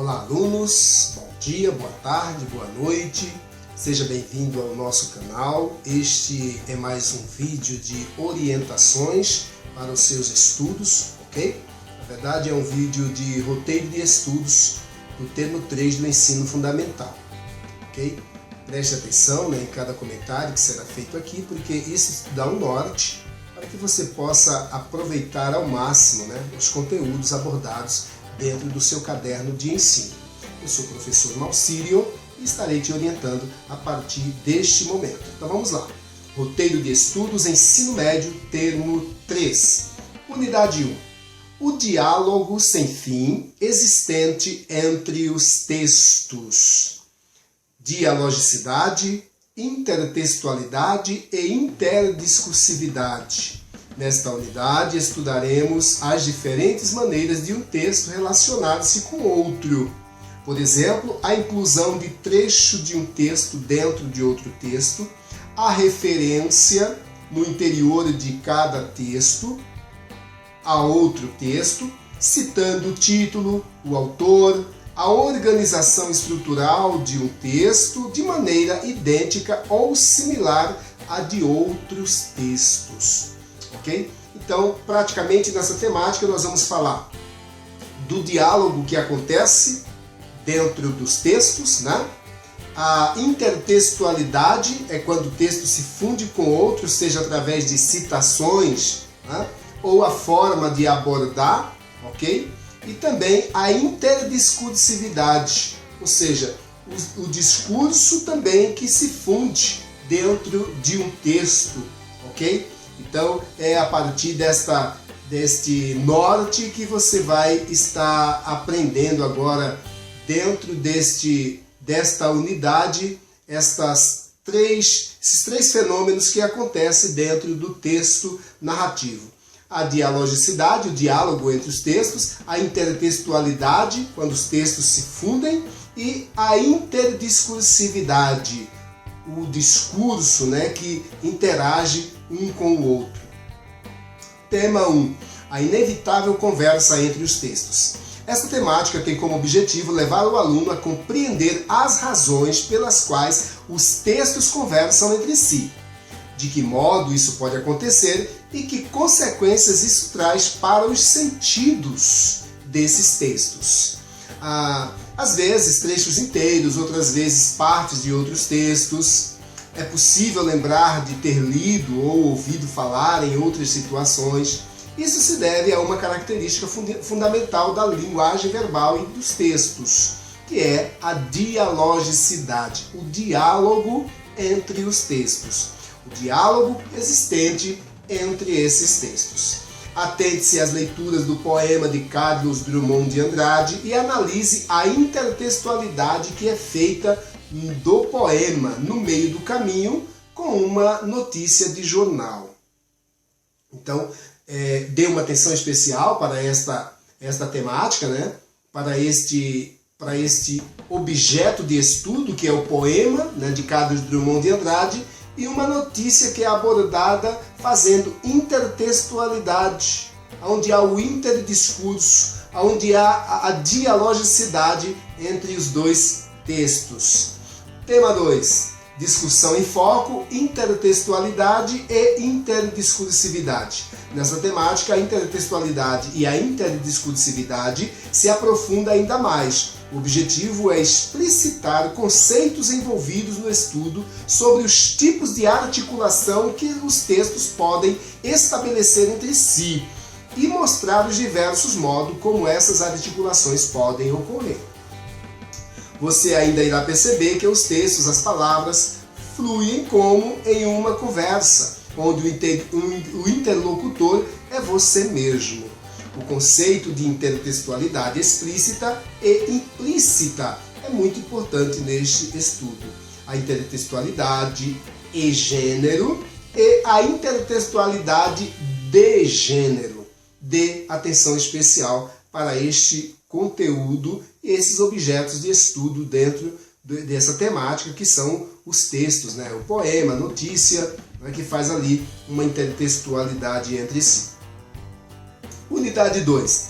Olá, alunos! Bom dia, boa tarde, boa noite. Seja bem-vindo ao nosso canal. Este é mais um vídeo de orientações para os seus estudos, ok? Na verdade, é um vídeo de roteiro de estudos do termo 3 do ensino fundamental, ok? Preste atenção, em cada comentário que será feito aqui, porque isso dá um norte para que você possa aproveitar ao máximo, os conteúdos abordados dentro do seu caderno de ensino. Eu sou o professor Malcírio e estarei te orientando a partir deste momento. Então vamos lá. Roteiro de estudos, ensino médio, termo 3. Unidade 1. O diálogo sem fim existente entre os textos. Dialogicidade, intertextualidade e interdiscursividade. Nesta unidade, estudaremos as diferentes maneiras de um texto relacionar-se com outro. Por exemplo, a inclusão de trecho de um texto dentro de outro texto, a referência no interior de cada texto a outro texto, citando o título, o autor, a organização estrutural de um texto de maneira idêntica ou similar à de outros textos. Ok? Então, praticamente nessa temática nós vamos falar do diálogo que acontece dentro dos textos, A intertextualidade é quando o texto se funde com outros, seja através de citações, ou a forma de abordar, ok? E também a interdiscursividade, ou seja, o discurso também que se funde dentro de um texto, ok? Então é a partir deste norte que você vai estar aprendendo agora dentro desta unidade esses três fenômenos que acontecem dentro do texto narrativo. A dialogicidade, o diálogo entre os textos, a intertextualidade, quando os textos se fundem, e a interdiscursividade, o discurso que interage um com o outro. Tema 1. A inevitável conversa entre os textos. Esta temática tem como objetivo levar o aluno a compreender as razões pelas quais os textos conversam entre si, de que modo isso pode acontecer e que consequências isso traz para os sentidos desses textos. Às vezes trechos inteiros, outras vezes partes de outros textos. É possível lembrar de ter lido ou ouvido falar em outras situações. Isso se deve a uma característica fundamental da linguagem verbal e dos textos, que é a dialogicidade, o diálogo entre os textos, o diálogo existente entre esses textos. Atente-se às leituras do poema de Carlos Drummond de Andrade e analise a intertextualidade que é feita do poema no meio do caminho com uma notícia de jornal. Então, dê uma atenção especial para esta temática, para este objeto de estudo que é o poema de Carlos Drummond de Andrade e uma notícia que é abordada fazendo intertextualidade, onde há o interdiscurso, onde há a dialogicidade entre os dois textos. Tema 2. Discussão em foco, intertextualidade e interdiscursividade. Nessa temática, a intertextualidade e a interdiscursividade se aprofunda ainda mais. O objetivo é explicitar conceitos envolvidos no estudo sobre os tipos de articulação que os textos podem estabelecer entre si e mostrar os diversos modos como essas articulações podem ocorrer. Você ainda irá perceber que os textos, as palavras, fluem como em uma conversa, onde o interlocutor é você mesmo. O conceito de intertextualidade explícita e implícita é muito importante neste estudo. A intertextualidade e gênero e a intertextualidade de gênero. Dê atenção especial para este conteúdo e esses objetos de estudo dentro dessa temática que são os textos, o poema, a notícia, que faz ali uma intertextualidade entre si. Unidade 2.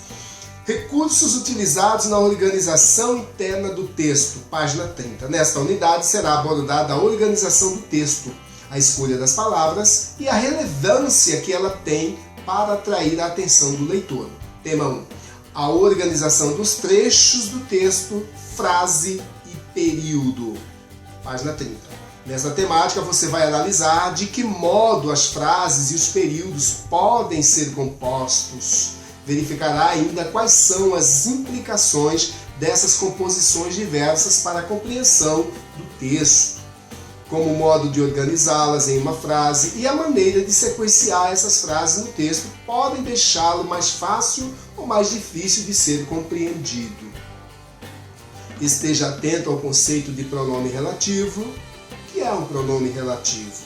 Recursos utilizados na organização interna do texto, página 30. Nesta unidade será abordada a organização do texto, a escolha das palavras e a relevância que ela tem para atrair a atenção do leitor. Tema 1. A organização dos trechos do texto, frase e período. Página 30. Nesta temática você vai analisar de que modo as frases e os períodos podem ser compostos. Verificará ainda quais são as implicações dessas composições diversas para a compreensão do texto, como o modo de organizá-las em uma frase e a maneira de sequenciar essas frases no texto podem deixá-lo mais fácil ou mais difícil de ser compreendido. Esteja atento ao conceito de pronome relativo. O que é um pronome relativo?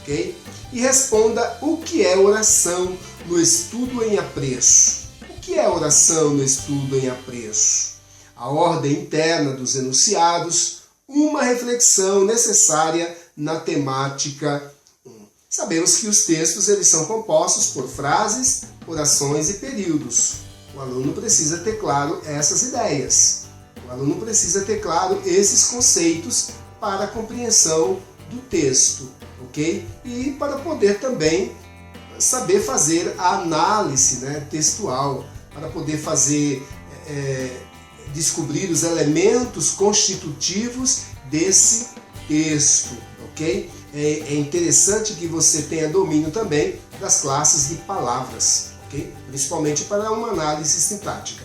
Ok? E responda o que é oração no estudo em apreço. O que é oração no estudo em apreço? A ordem interna dos enunciados, uma reflexão necessária na temática 1. Sabemos que os textos eles são compostos por frases, orações e períodos. O aluno precisa ter claro essas ideias. O aluno precisa ter claro esses conceitos para a compreensão do texto, ok? E para poder também saber fazer a análise, textual, para poder descobrir os elementos constitutivos desse texto, ok? É interessante que você tenha domínio também das classes de palavras, ok? Principalmente para uma análise sintática.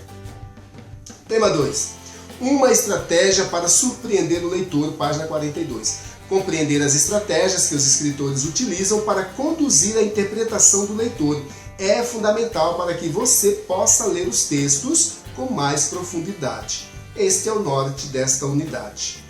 Tema 2. Uma estratégia para surpreender o leitor, página 42. Compreender as estratégias que os escritores utilizam para conduzir a interpretação do leitor é fundamental para que você possa ler os textos com mais profundidade. Este é o norte desta unidade.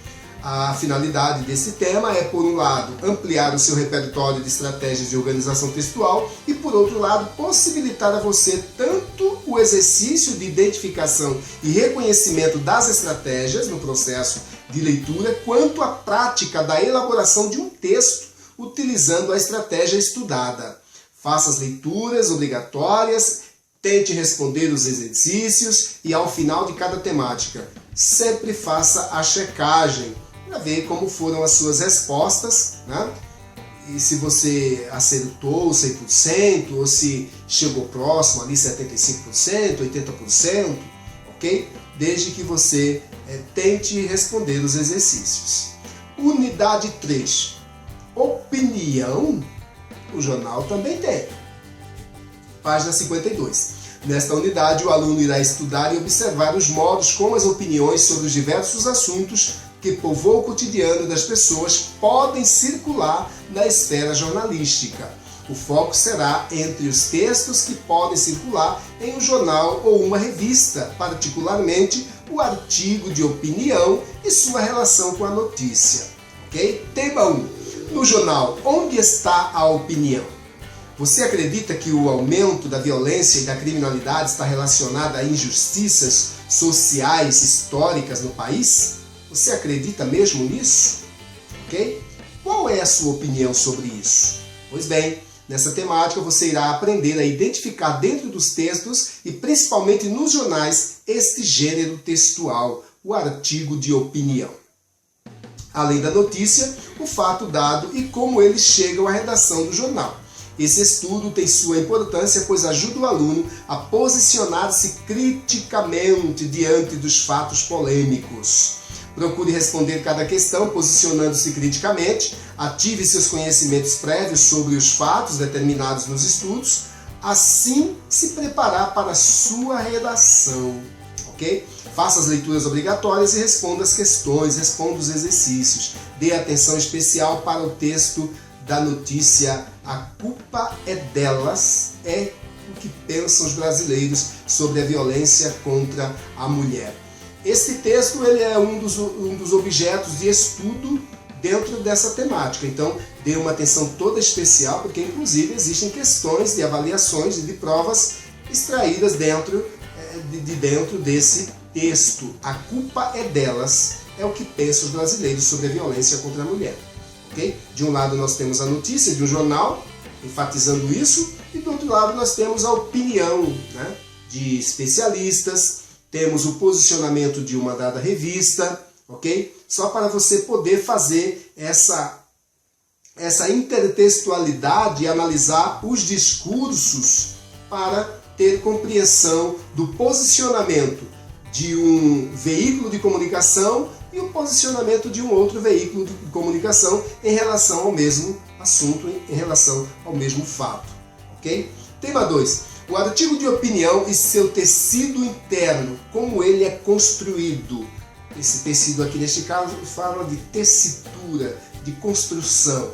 A finalidade desse tema é, por um lado, ampliar o seu repertório de estratégias de organização textual e, por outro lado, possibilitar a você tanto o exercício de identificação e reconhecimento das estratégias no processo de leitura, quanto a prática da elaboração de um texto utilizando a estratégia estudada. Faça as leituras obrigatórias, tente responder os exercícios e, ao final de cada temática, sempre faça a checagem para ver como foram as suas respostas, E se você acertou 100% ou se chegou próximo ali 75%, 80%, ok? Desde que você tente responder os exercícios. Unidade 3. Opinião, o jornal também tem. Página 52. Nesta unidade, o aluno irá estudar e observar os modos como as opiniões sobre os diversos assuntos que povoam o cotidiano das pessoas podem circular na esfera jornalística. O foco será entre os textos que podem circular em um jornal ou uma revista, particularmente o artigo de opinião e sua relação com a notícia. Ok? Tema 1. No jornal, onde está a opinião? Você acredita que o aumento da violência e da criminalidade está relacionado a injustiças sociais históricas no país? Você acredita mesmo nisso? Ok? Qual é a sua opinião sobre isso? Pois bem, nessa temática você irá aprender a identificar dentro dos textos e principalmente nos jornais este gênero textual, o artigo de opinião. Além da notícia, o fato dado e como eles chegam à redação do jornal. Esse estudo tem sua importância, pois ajuda o aluno a posicionar-se criticamente diante dos fatos polêmicos. Procure responder cada questão posicionando-se criticamente, ative seus conhecimentos prévios sobre os fatos determinados nos estudos, assim se preparar para a sua redação, ok? Faça as leituras obrigatórias e responda as questões, responda os exercícios. Dê atenção especial para o texto da notícia "A culpa é delas", é o que pensam os brasileiros sobre a violência contra a mulher. Este texto ele é um dos objetos de estudo dentro dessa temática, então dê uma atenção toda especial, porque inclusive existem questões de avaliações e de provas extraídas dentro desse texto. A culpa é delas, é o que pensam os brasileiros sobre a violência contra a mulher. Okay? De um lado nós temos a notícia de um jornal, enfatizando isso, e do outro lado nós temos a opinião, de especialistas, temos o posicionamento de uma dada revista, ok? Só para você poder fazer essa intertextualidade e analisar os discursos para ter compreensão do posicionamento de um veículo de comunicação e o posicionamento de um outro veículo de comunicação em relação ao mesmo assunto, em relação ao mesmo fato, ok? Tema 2. O artigo de opinião e seu tecido interno, como ele é construído. Esse tecido aqui, neste caso, fala de tessitura, de construção.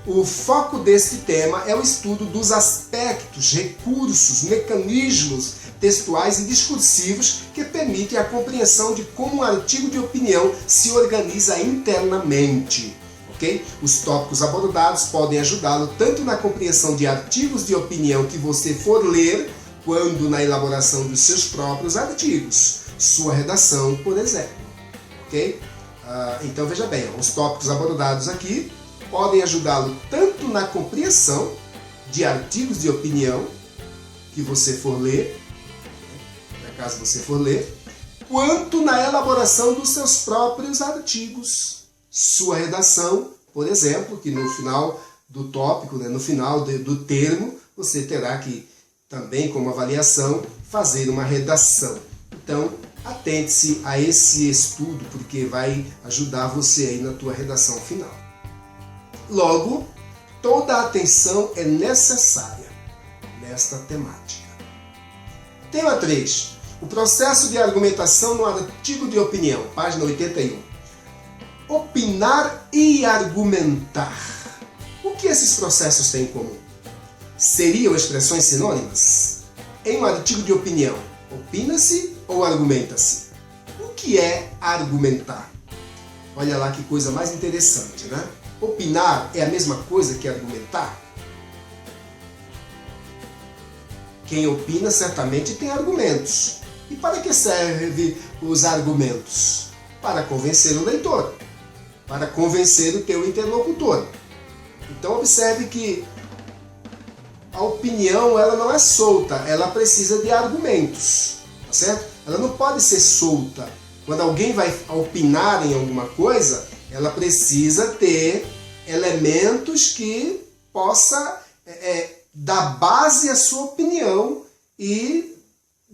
O foco deste tema é o estudo dos aspectos, recursos, mecanismos textuais e discursivos que permitem a compreensão de como um artigo de opinião se organiza internamente. Okay? Os tópicos abordados podem ajudá-lo tanto na compreensão de artigos de opinião que você for ler, quanto na elaboração dos seus próprios artigos, sua redação, por exemplo. Okay? Então veja bem, os tópicos abordados aqui podem ajudá-lo tanto na compreensão de artigos de opinião que você for ler, caso você for ler, quanto na elaboração dos seus próprios artigos, sua redação, por exemplo, que no final do tópico, no final do termo, você terá que também, como avaliação, fazer uma redação. Então, atente-se a esse estudo, porque vai ajudar você aí na tua redação final. Logo, toda a atenção é necessária nesta temática. Tema 3. O processo de argumentação no artigo de opinião, página 81. Opinar e argumentar. O que esses processos têm em comum? Seriam expressões sinônimas? Em um artigo de opinião, opina-se ou argumenta-se? O que é argumentar? Olha lá que coisa mais interessante, né? Opinar é a mesma coisa que argumentar? Quem opina certamente tem argumentos. E para que servem os argumentos? Para convencer o leitor, para convencer o teu interlocutor. Então observe que a opinião ela não é solta, ela precisa de argumentos, tá certo? Ela não pode ser solta. Quando alguém vai opinar em alguma coisa, ela precisa ter elementos que possa dar base à sua opinião e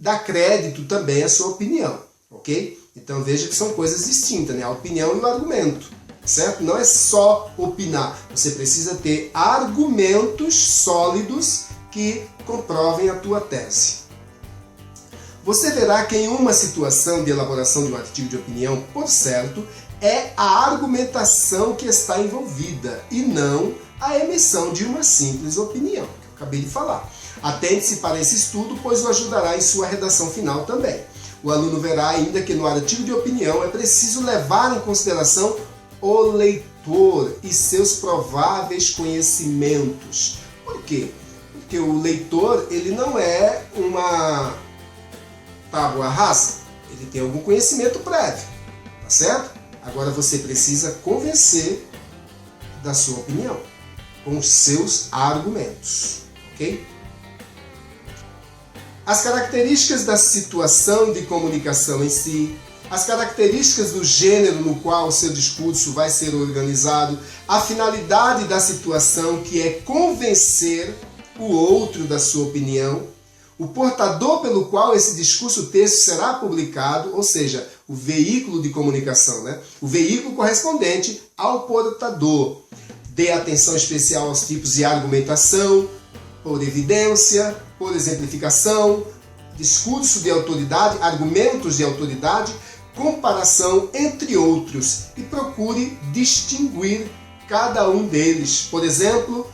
dar crédito também à sua opinião, ok? Então veja que são coisas distintas, né? A opinião e o argumento, certo? Não é só opinar, você precisa ter argumentos sólidos que comprovem a tua tese. Você verá que em uma situação de elaboração de um artigo de opinião, por certo, é a argumentação que está envolvida e não a emissão de uma simples opinião, que eu acabei de falar. Atente-se para esse estudo, pois o ajudará em sua redação final também. O aluno verá ainda que no artigo de opinião é preciso levar em consideração o leitor e seus prováveis conhecimentos. Por quê? Porque o leitor ele não é uma tábua rasa, ele tem algum conhecimento prévio, tá certo? Agora você precisa convencer da sua opinião com os seus argumentos, ok? As características da situação de comunicação em si, as características do gênero no qual o seu discurso vai ser organizado, a finalidade da situação, que é convencer o outro da sua opinião, o portador pelo qual esse discurso texto será publicado, ou seja, o veículo de comunicação, né? O veículo correspondente ao portador. Dê atenção especial aos tipos de argumentação, por evidência, por exemplificação, discurso de autoridade, argumentos de autoridade, comparação, entre outros, e procure distinguir cada um deles. Por exemplo,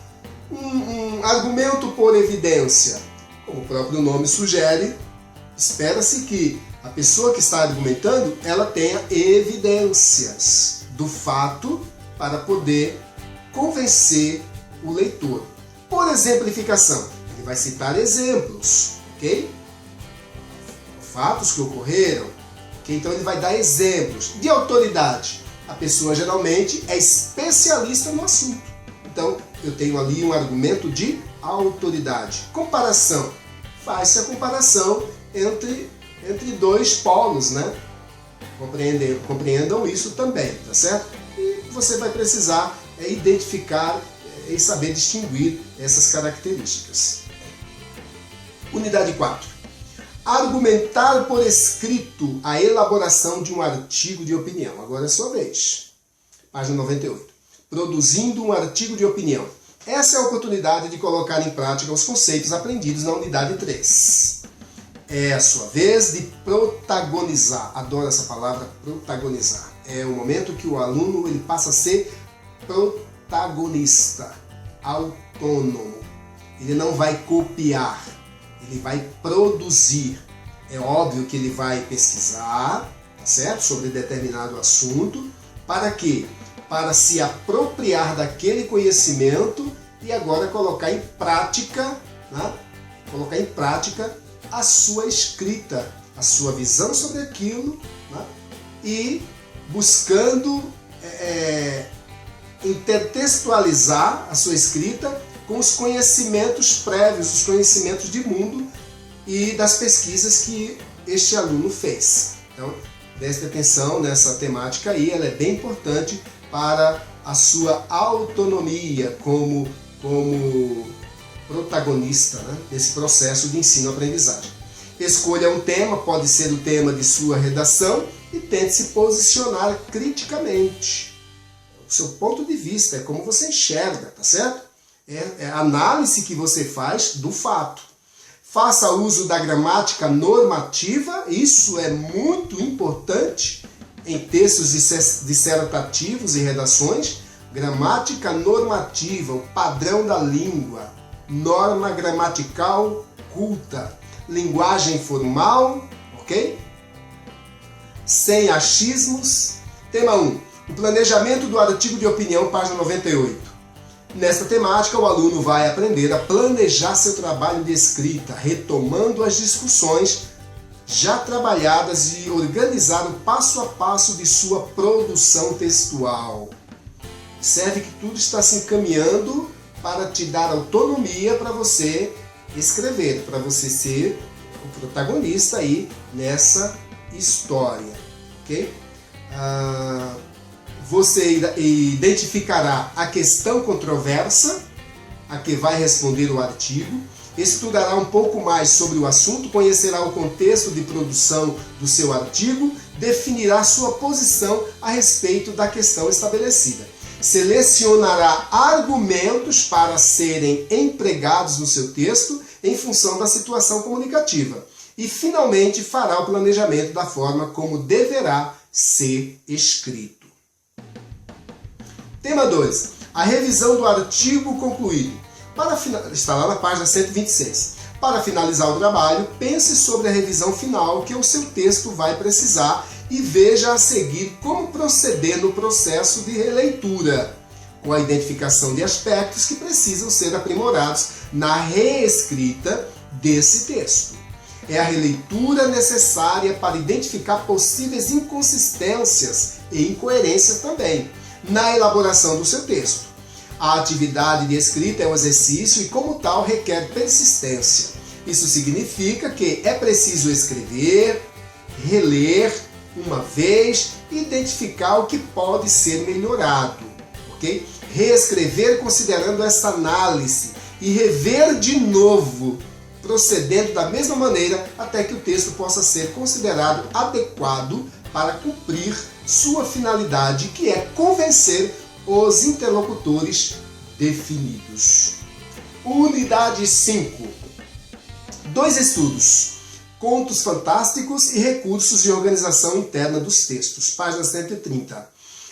um argumento por evidência. Como o próprio nome sugere, espera-se que a pessoa que está argumentando, ela tenha evidências do fato para poder convencer o leitor. Por exemplificação, ele vai citar exemplos, ok? Fatos que ocorreram, ok? Então ele vai dar exemplos. De autoridade, a pessoa geralmente é especialista no assunto. Então eu tenho ali um argumento de autoridade. Comparação. Faz-se a comparação entre dois polos, né? Compreendam isso também, tá certo? E você vai precisar identificar e saber distinguir essas características. Unidade 4. Argumentar por escrito a elaboração de um artigo de opinião. Agora é sua vez. Página 98. Produzindo um artigo de opinião. Essa é a oportunidade de colocar em prática os conceitos aprendidos na unidade 3. É a sua vez de protagonizar. Adoro essa palavra, protagonizar. É o momento que o aluno ele passa a ser protagonista, autônomo. Ele não vai copiar, ele vai produzir. É óbvio que ele vai pesquisar, tá certo? Sobre determinado assunto. Para quê? Para se apropriar daquele conhecimento e agora colocar em prática, né? Colocar em prática a sua escrita, a sua visão sobre aquilo, né? E buscando intertextualizar a sua escrita com os conhecimentos prévios, os conhecimentos de mundo e das pesquisas que este aluno fez. Então, preste atenção nessa temática aí, ela é bem importante para a sua autonomia como protagonista, né, desse processo de ensino-aprendizagem. Escolha um tema, pode ser o tema de sua redação e tente se posicionar criticamente. O seu ponto de vista, é como você enxerga, tá certo? É a análise que você faz do fato. Faça uso da gramática normativa, isso é muito importante em textos dissertativos e redações. Gramática normativa, o padrão da língua, norma gramatical culta, linguagem formal, ok? Sem achismos. Tema 1. O planejamento do artigo de opinião, página 98. Nesta temática, o aluno vai aprender a planejar seu trabalho de escrita, retomando as discussões já trabalhadas e organizar o passo a passo de sua produção textual. Observe que tudo está se encaminhando para te dar autonomia para você escrever, para você ser o protagonista aí nessa história, ok? Você identificará a questão controversa, a que vai responder o artigo, estudará um pouco mais sobre o assunto, conhecerá o contexto de produção do seu artigo, definirá sua posição a respeito da questão estabelecida. Selecionará argumentos para serem empregados no seu texto em função da situação comunicativa. E, finalmente, fará o planejamento da forma como deverá ser escrito. Tema 2. A revisão do artigo concluído. Está lá na página 126. Para finalizar o trabalho, pense sobre a revisão final que o seu texto vai precisar e veja a seguir como proceder no processo de releitura, com a identificação de aspectos que precisam ser aprimorados na reescrita desse texto. É a releitura necessária para identificar possíveis inconsistências e incoerências também na elaboração do seu texto. A atividade de escrita é um exercício e, como tal, requer persistência. Isso significa que é preciso escrever, reler uma vez e identificar o que pode ser melhorado, ok? Reescrever considerando essa análise e rever de novo, procedendo da mesma maneira até que o texto possa ser considerado adequado para cumprir sua finalidade, que é convencer os interlocutores definidos. Unidade 5. 2 estudos. Contos fantásticos e recursos de organização interna dos textos. Página 130.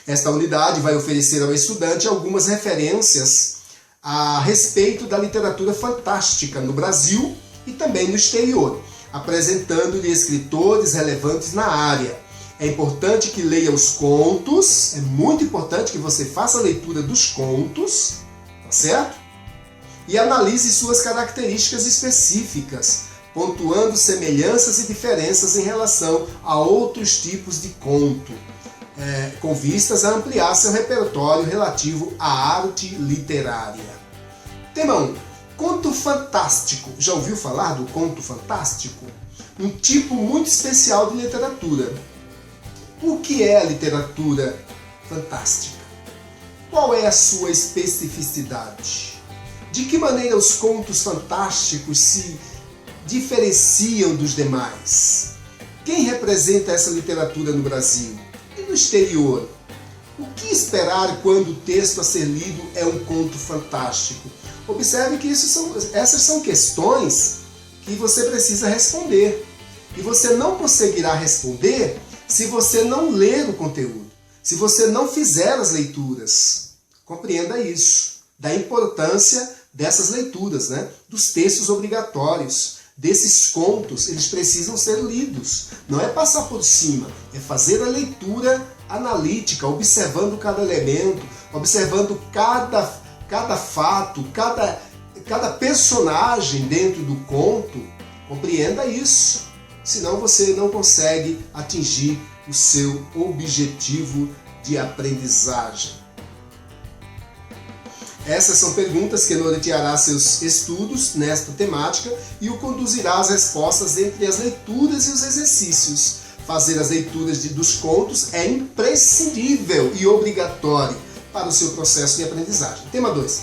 Esta unidade vai oferecer ao estudante algumas referências a respeito da literatura fantástica no Brasil e também no exterior, apresentando-lhe escritores relevantes na área. É importante que leia os contos, é muito importante que você faça a leitura dos contos, tá certo? E analise suas características específicas, pontuando semelhanças e diferenças em relação a outros tipos de conto, com vistas a ampliar seu repertório relativo à arte literária. Tema 1. Conto fantástico. Já ouviu falar do conto fantástico? um tipo muito especial de literatura. O que é a literatura fantástica? Qual é a sua especificidade? De que maneira os contos fantásticos se diferenciam dos demais? Quem representa essa literatura no Brasil e no exterior? O que esperar quando o texto a ser lido é um conto fantástico? Observe que essas são questões que você precisa responder. E você não conseguirá responder se você não ler o conteúdo, se você não fizer as leituras. Compreenda isso, da importância dessas leituras, né? Dos textos obrigatórios, desses contos, eles precisam ser lidos. Não é passar por cima, é fazer a leitura analítica, observando cada elemento, observando cada fato, cada personagem dentro do conto. Compreenda isso, senão você não consegue atingir o seu objetivo de aprendizagem. Essas são perguntas que norteará seus estudos nesta temática e o conduzirá às respostas entre as leituras e os exercícios. Fazer as leituras dos contos é imprescindível e obrigatório para o seu processo de aprendizagem. Tema 2.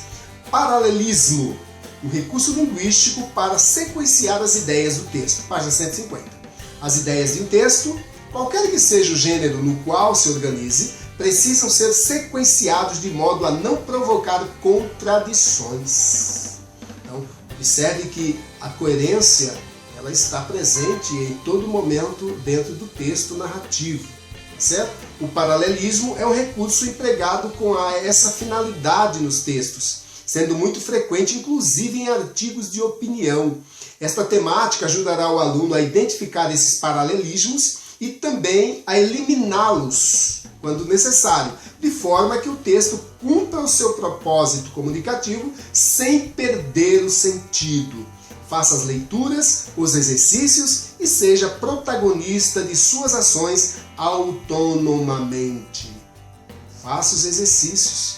Paralelismo. Um recurso linguístico para sequenciar as ideias do texto. Página 150. As ideias de um texto, qualquer que seja o gênero no qual se organize, precisam ser sequenciados de modo a não provocar contradições. Então, observe que a coerência ela está presente em todo momento dentro do texto narrativo, certo? O paralelismo é um recurso empregado com essa finalidade nos textos, sendo muito frequente, inclusive em artigos de opinião. Esta temática ajudará o aluno a identificar esses paralelismos e também a eliminá-los quando necessário, de forma que o texto cumpra o seu propósito comunicativo sem perder o sentido. Faça as leituras, os exercícios e seja protagonista de suas ações autonomamente. Faça os exercícios,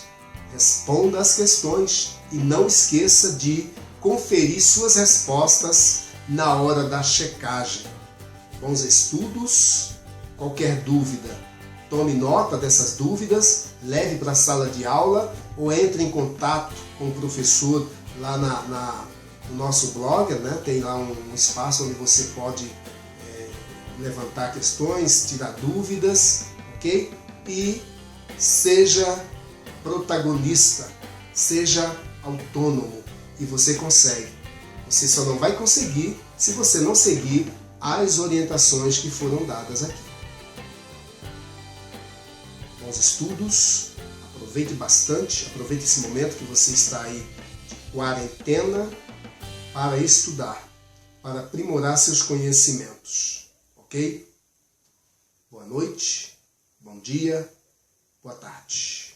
responda as questões e não esqueça de conferir suas respostas na hora da checagem. Bons estudos, qualquer dúvida, tome nota dessas dúvidas, leve para a sala de aula ou entre em contato com o professor lá no nosso blog, né? Tem lá um espaço onde você pode levantar questões, tirar dúvidas, ok? E seja protagonista, seja autônomo e você consegue. Você só não vai conseguir se você não seguir as orientações que foram dadas aqui. Bons estudos, aproveite bastante, aproveite esse momento que você está aí de quarentena para estudar, para aprimorar seus conhecimentos, ok? Boa noite, bom dia, boa tarde.